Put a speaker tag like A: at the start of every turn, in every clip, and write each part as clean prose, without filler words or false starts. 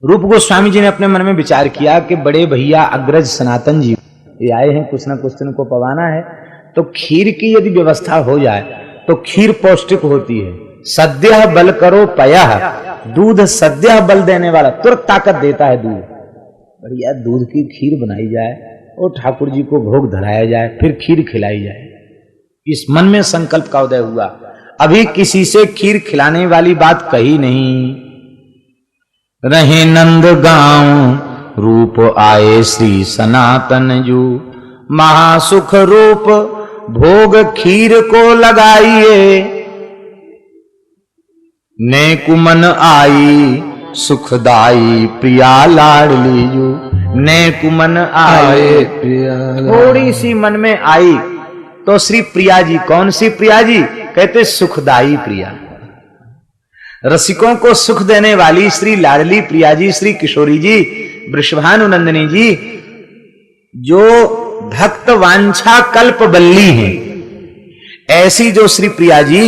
A: रूप गोस्वामी जी ने अपने मन में विचार किया कि बड़े भैया अग्रज सनातन जी ये आए हैं, कुछ ना कुछ इनको पवाना है, तो खीर की यदि व्यवस्था हो जाए तो खीर पौष्टिक होती है। सद्यः बल करो पयः, दूध सद्यः बल देने वाला, तुरंत ताकत देता है दूध। बढ़िया दूध की खीर बनाई जाए और ठाकुर जी को भोग धराया जाए, फिर खीर खिलाई जाए। इस मन में संकल्प का उदय हुआ। अभी किसी से खीर खिलाने वाली बात कही नहीं। रहे नंद गांव रूप आए श्री सनातन जू, महासुख रूप भोग खीर को लगाइए। ने कुमन आई सुखदाई प्रिया लाडली जू, ने कुमन आए प्रिया। थोड़ी सी मन में आई तो श्री प्रिया जी, कौन सी प्रिया जी? कहते सुखदाई प्रिया, रसिकों को सुख देने वाली श्री लाडली प्रिया जी, श्री किशोरी जी, वृषभानुनंदिनी जी, जो भक्त वांछा कल्प बल्ली हैं, ऐसी जो श्री प्रिया जी,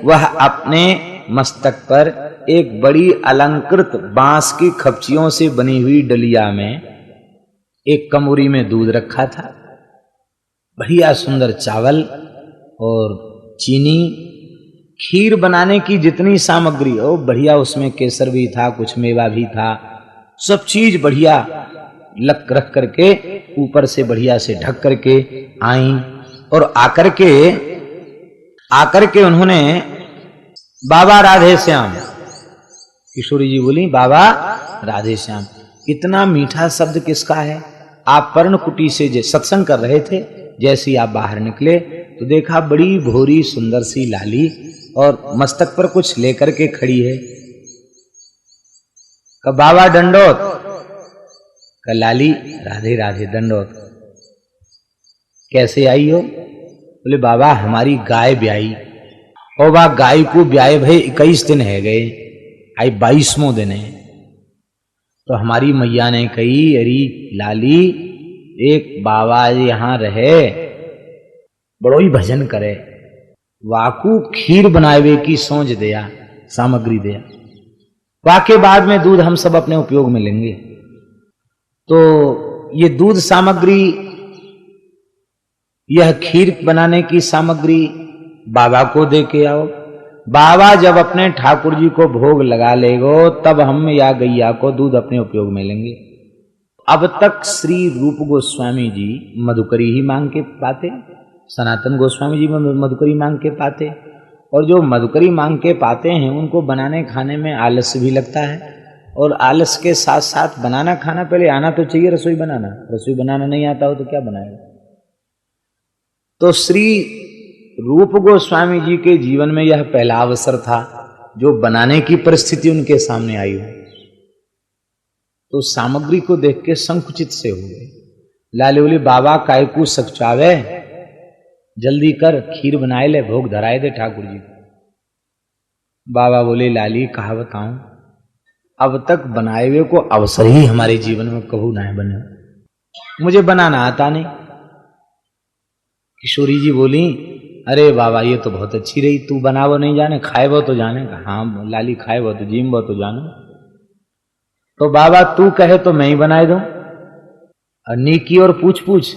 A: वह अपने मस्तक पर एक बड़ी अलंकृत बांस की खपचियों से बनी हुई डलिया में एक कमोरी में दूध रखा था, बढ़िया सुंदर चावल और चीनी, खीर बनाने की जितनी सामग्री हो बढ़िया, उसमें केसर भी था, कुछ मेवा भी था, सब चीज बढ़िया लक रख करके ऊपर से बढ़िया से ढक करके आई। और आकर के उन्होंने बाबा राधे श्याम, किशोरी जी बोली बाबा राधे श्याम, इतना मीठा शब्द किसका है? आप पर्ण कुटी से सत्संग कर रहे थे, जैसे ही आप बाहर निकले तो देखा बड़ी भोरी सुंदर सी लाली और मस्तक पर कुछ लेकर के खड़ी है। कहा बाबा दंडोत। कहा लाली राधे राधे दंडोत। कैसे आई हो? बोले बाबा हमारी गाय ब्याई, और वह गाय को ब्याए भाई 21 दिन है गए, आई 22वां दिन है। तो हमारी मैया ने कही अरे लाली एक बाबा यहाँ रहे, बड़ो ही भजन करे, वाकू खीर बनावे की सोच दिया, सामग्री दिया, वाके बाद में दूध हम सब अपने उपयोग में लेंगे। तो ये दूध सामग्री, यह खीर बनाने की सामग्री बाबा को दे के आओ। बाबा जब अपने ठाकुर जी को भोग लगा लेगो तब हम या गैया को दूध अपने उपयोग में लेंगे। अब तक श्री रूप गोस्वामी जी मधुकरी ही मांग के पाते, सनातन गोस्वामी जी मधुकरी मांग के पाते, और जो मधुकरी मांग के पाते हैं उनको बनाने खाने में आलस भी लगता है, और आलस के साथ साथ बनाना खाना पहले आना तो चाहिए। रसोई बनाना नहीं आता हो तो क्या बनाएगा? तो श्री रूप गोस्वामी जी के जीवन में यह पहला अवसर था जो बनाने की परिस्थिति उनके सामने आई हो। तो सामग्री को देख के संकुचित से हो गए। लाले बोले बाबा काय को सचावे, जल्दी कर खीर बनाए ले, भोग धराए दे ठाकुर जी को। बाबा बोले लाली कहा बताऊं, अब तक बनाए हुए को अवसर ही हमारे जीवन में कबू ना बने, मुझे बनाना आता नहीं। किशोरी जी बोली अरे बाबा ये तो बहुत अच्छी रही, तू बनावो नहीं जाने, खाए वो तो जाने। हाँ लाली खाए वो तो जीम वो तो जानो। तो बाबा तू कहे तो मैं ही बनाए दूं, और नीकी और पूछ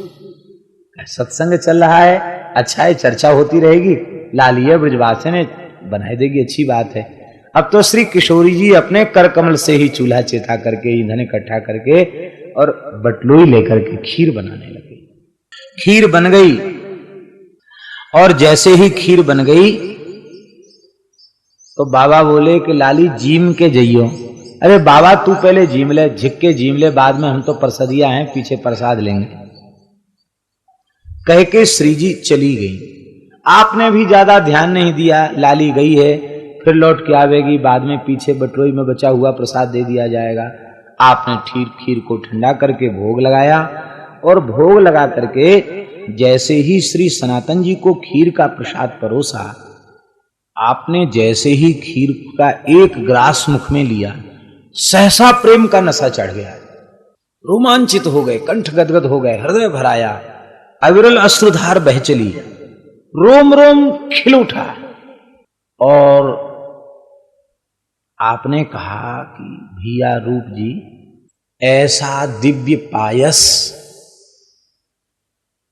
A: सत्संग चल रहा है, अच्छा है, चर्चा होती रहेगी, लाली ब्रजवासी ने बनाई देगी, अच्छी बात है। अब तो श्री किशोरी जी अपने कर कमल से ही चूल्हा चेता करके, ईंधन इकट्ठा करके और बटलोई लेकर के खीर बनाने लगे। खीर बन गई, और जैसे ही खीर बन गई तो बाबा बोले कि लाली जीम के जइयो। अरे बाबा तू पहले जीम ले, झिक के जीम ले, बाद में हम तो प्रसादिया हैं, पीछे प्रसाद लेंगे। कह के श्री जी चली गई। आपने भी ज्यादा ध्यान नहीं दिया, लाली गई है, फिर लौट के आवेगी, बाद में पीछे बटोई में बचा हुआ प्रसाद दे दिया जाएगा। आपने खीर को ठंडा करके भोग लगाया, और भोग लगा करके जैसे ही श्री सनातन जी को खीर का प्रसाद परोसा, आपने जैसे ही खीर का एक ग्रास मुख में लिया, सहसा प्रेम का नशा चढ़ गया, रोमांचित हो गए, कंठ गदगद हो गए, हृदय भराया, अविरल अश्रुधार बह चली, रोम रोम खिल उठा, और आपने कहा कि भैया रूप जी ऐसा दिव्य पायस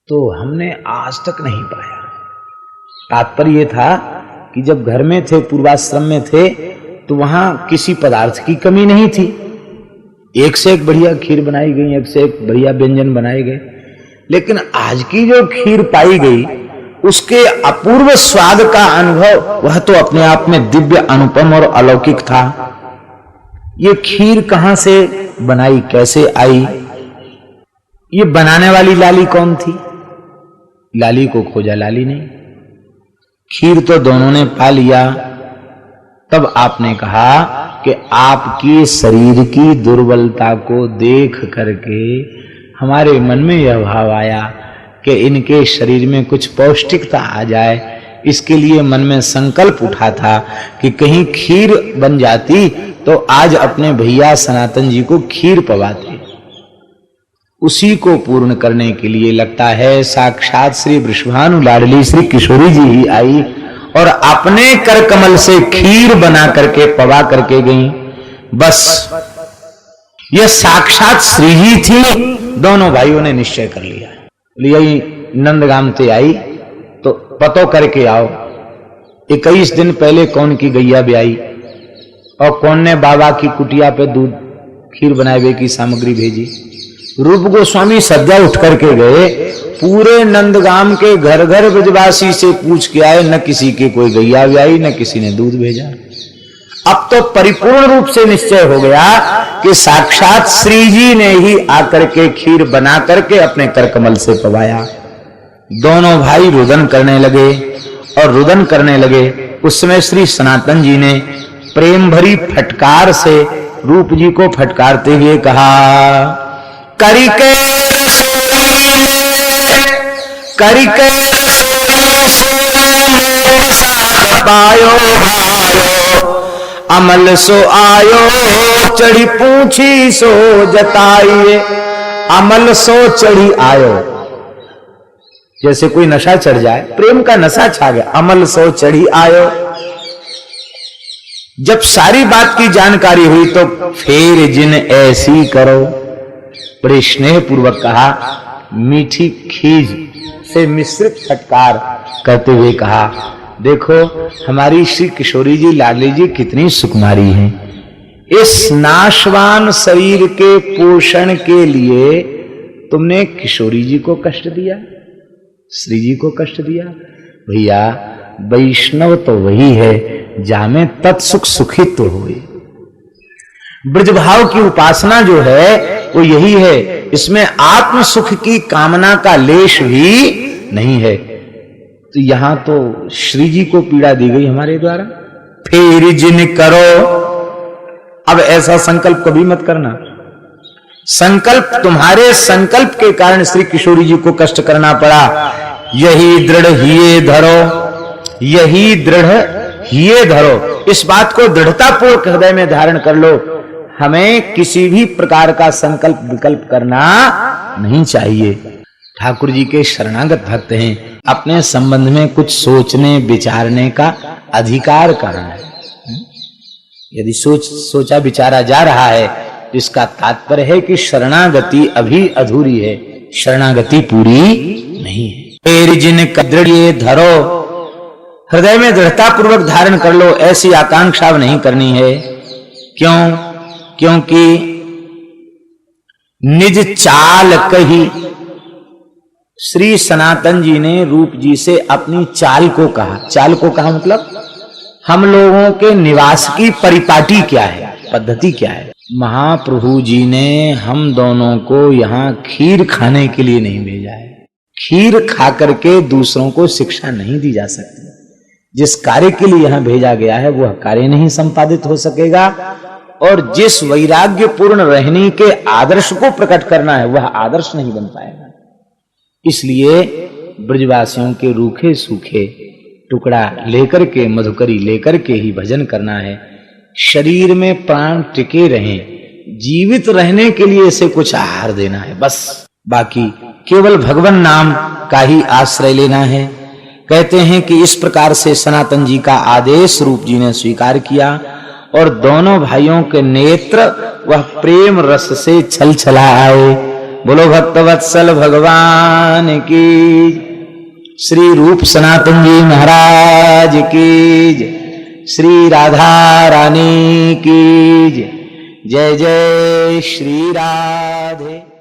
A: तो हमने आज तक नहीं पाया। तात्पर्य ये था कि जब घर में थे, पूर्वाश्रम में थे, तो वहां किसी पदार्थ की कमी नहीं थी। एक से एक बढ़िया खीर बनाई गई, एक से एक बढ़िया व्यंजन बनाए गए, लेकिन आज की जो खीर पाई गई उसके अपूर्व स्वाद का अनुभव वह तो अपने आप में दिव्य, अनुपम और अलौकिक था। ये खीर कहां से बनाई, कैसे आई? ये बनाने वाली लाली कौन थी? लाली को खोजा, लाली नहीं। खीर तो दोनों ने पा लिया। तब आपने कहा कि आपकी शरीर की दुर्बलता को देख करके हमारे मन में यह भाव आया कि इनके शरीर में कुछ पौष्टिकता आ जाए। इसके लिए मन में संकल्प उठा था कि कहीं खीर बन जाती तो आज अपने भैया सनातन जी को खीर पवाते। उसी को पूर्ण करने के लिए लगता है साक्षात श्री वृषभानु लाडली श्री किशोरी जी ही आई और अपने कर कमल से खीर बना करके पवा करके गई। बस यह साक्षात श्री ही थी। दोनों भाइयों ने निश्चय कर लिया, यही नंदगाम से आई तो पतो करके आओ। 21 दिन पहले कौन की गैया ब्याई और कौन ने बाबा की कुटिया पे दूध खीर बनाए की सामग्री भेजी। रूप गोस्वामी सज्जा उठ करके गए, पूरे नंदगाम के घर घर ब्रजवासी से पूछ के आए, न किसी के कोई गैया ब्याई, न किसी ने दूध भेजा। अब तो परिपूर्ण रूप से निश्चय हो गया कि साक्षात श्री जी ने ही आकर के खीर बना करके अपने कर कमल से पवाया। दोनों भाई रुदन करने लगे और रुदन करने लगे। उस समय श्री सनातन जी ने प्रेम भरी फटकार से रूप जी को फटकारते हुए कहा, करिके पायो भायो अमल सो आयो चढ़ी पूछी सो जताइए। अमल सो चढ़ी आयो, जैसे कोई नशा चढ़ जाए, प्रेम का नशा छा गया। अमल सो चढ़ी आयो। जब सारी बात की जानकारी हुई तो फेर जिन ऐसी करो, बड़े स्नेह पूर्वक कहा, मीठी खीज से मिश्रित फटकार करते हुए कहा, देखो हमारी श्री किशोरी जी लाडली जी कितनी सुकुमारी हैं। इस नाशवान शरीर के पोषण के लिए तुमने किशोरी जी को कष्ट दिया, श्री जी को कष्ट दिया। भैया वैष्णव तो वही है जामे तत्सुख सुखित तो हुए। ब्रजभाव की उपासना जो है वो यही है, इसमें आत्म सुख की कामना का लेश भी नहीं है। तो यहां तो श्री जी को पीड़ा दी गई हमारे द्वारा। फिर जिन करो, अब ऐसा संकल्प कभी मत करना। संकल्प, तुम्हारे संकल्प के कारण श्री किशोरी जी को कष्ट करना पड़ा। यही दृढ़ हिये धरो, यही दृढ़ हिये धरो। इस बात को दृढ़तापूर्वक हृदय में धारण कर लो। हमें किसी भी प्रकार का संकल्प विकल्प करना नहीं चाहिए। ठाकुर जी के शरणागत भक्त हैं, अपने संबंध में कुछ सोचने विचारने का अधिकार कहाँ है? यदि सोचा विचारा जा रहा है, इसका तात्पर्य है कि शरणागति अभी अधूरी है, शरणागति पूरी नहीं है। फिर जिन कद्रिये धरो, हृदय में दृढ़ता पूर्वक धारण कर लो। ऐसी आकांक्षा नहीं करनी है। क्यों? क्योंकि निज चाल कही, श्री सनातन जी ने रूप जी से अपनी चाल को कहा। चाल को कहा मतलब हम लोगों के निवास की परिपाटी क्या है, पद्धति क्या है। महाप्रभु जी ने हम दोनों को यहाँ खीर खाने के लिए नहीं भेजा है। खीर खा करके दूसरों को शिक्षा नहीं दी जा सकती। जिस कार्य के लिए यहाँ भेजा गया है वह कार्य नहीं संपादित हो सकेगा, और जिस वैराग्य पूर्ण रहने के आदर्श को प्रकट करना है वह आदर्श नहीं बन पाएगा। इसलिए ब्रजवासियों के रूखे सूखे टुकड़ा लेकर के, मधुकरी लेकर के ही भजन करना है। शरीर में प्राण टिके रहें, जीवित रहने के लिए इसे कुछ आहार देना है बस। बाकी केवल भगवान नाम का ही आश्रय लेना है। कहते हैं कि इस प्रकार से सनातन जी का आदेश रूप जी ने स्वीकार किया और दोनों भाइयों के नेत्र वह प्रेम रस से छलछला आए। बोलो भक्तवत्सल भगवान की, श्री रूप सनातन जी महाराज की जय, श्री राधा रानी की जय। जय जय श्री राधे।